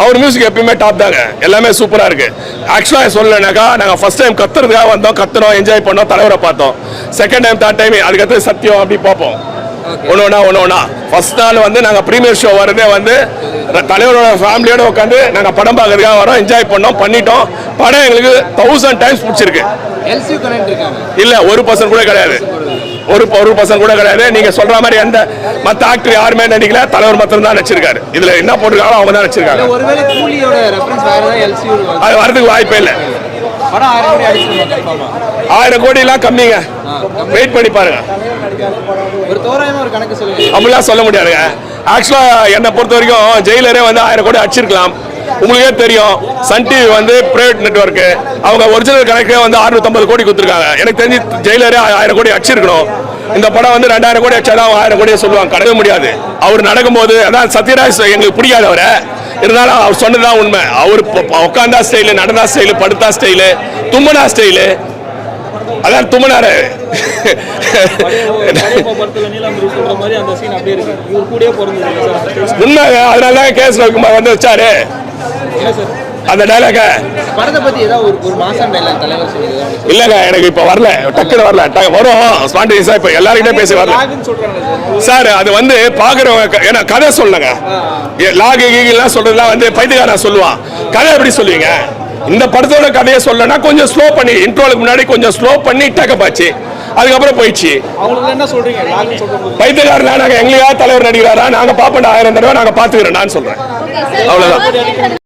அவர் music எப்பயுமே top தாங்க, எல்லாமே சூப்பராக இருக்கு. ஆக்சுவலாக சொல்லலைனாக்கா நாங்கள் ஃபர்ஸ்ட் டைம் கத்துறதுக்காக வந்தோம், கத்துறோம், என்ஜாய் பண்ணோம், தலைவரை பார்த்தோம். செகண்ட் டைம் தேர்ட் டைம் அதுக்கடுத்து சத்தியம் அப்படி பார்ப்போம் ஒன்று. ஃபர்ஸ்ட் நாள் வந்து நாங்கள் ப்ரீமியர் ஷோ வரதே வந்து தலைவரோட ஃபேமிலியோட உட்காந்து நாங்கள் படம் பார்க்கறதுக்காக வரோம், என்ஜாய் பண்ணோம், பண்ணிட்டோம். படம் எங்களுக்கு 1000 டைம்ஸ் பிடிச்சிருக்கு. இல்லை, 1% கூட கிடையாது, ஒரு பர்சன்ட் கூட கிடையாது. நீங்க சொல்ற மாதிரி எந்த மற்ற ஆக்டர் யாருமே நடிக்கல, தலைவர் மட்டும் தான் நடிச்சிருக்காரு. இதுல என்ன போட்டுருக்காங்களோ அவங்க தான் நடிச்சிருக்காங்க. அது வரதுக்கு வாய்ப்பே இல்லை. 1000 கோடி எல்லாம் கம்மிங்க, வெயிட் பண்ணி பாருங்க. அப்படிலாம் சொல்ல முடியாதுங்க. ஆக்சுவலா என்னை பொறுத்த வரைக்கும் ஜெயிலரே வந்து 1000 கோடி அடிச்சிருக்கலாம். உங்களுக்கே தெரியும், சன் டிவி வந்து பிரைவேட் நெட்வொர்க்கு, அவங்க ஒரிஜினல் கணக்கே வந்து 650 கோடி கொடுத்துருக்காங்க. எனக்கு தெரிஞ்சு ஜெயிலரே 1000 கோடி அடிச்சிருக்கணும். இந்த படம் வந்து 2000 கோடி அடிச்சாதான் 1000 கோடியை சொல்லுவாங்க, கடவே முடியாது. அவர் நடக்கும்போது அதான் சத்யராஜ் எங்களுக்கு பிடிக்காது அவரை, இருந்தாலும் அவர் சொன்னதுதான் உண்மை. அவர் உட்காந்தா ஸ்டைலு, நடந்தா ஸ்டைலு, படுத்தா ஸ்டைலு, தும்மனா ஸ்டைலு, அதான் தும்மனாரு. உண்மை, அதனால கேஸ் ரவிக்குமார் வந்து வச்சாரு அந்த டைலாக. இல்லங்க, எனக்கு இப்ப வரல, டக்குனு வரல, வரும் ஸ்பான்டேனியஸா. இப்ப எல்லாருக்கிட்டே பேசி வரல சார். அது வந்து பாக்குறவங்க ஏன்னா கதை சொல்லுங்க, லாகு கீகெல்லாம் சொல்றதுலாம் வந்து பைத்தியக்காரன் சொல்லுவான். கதை எப்படி சொல்லுவீங்க? இந்த படத்தோட கதையை சொல்லனா கொஞ்சம் ஸ்லோ பண்ணி, இன்ட்ரோலுக்கு முன்னாடி கொஞ்சம் ஸ்லோ பண்ணி டக்கப்பாச்சு, அதுக்கப்புறம் போயிடுச்சு. பைத்தியக்காரனா நாங்க எங்களையா தலைவர் நடிக்கிறாரா, நாங்க பாப்போம் 1000 தடவை நாங்க பாத்துக்கிறோம் நான் சொல்றேன், அவ்வளவுதான்.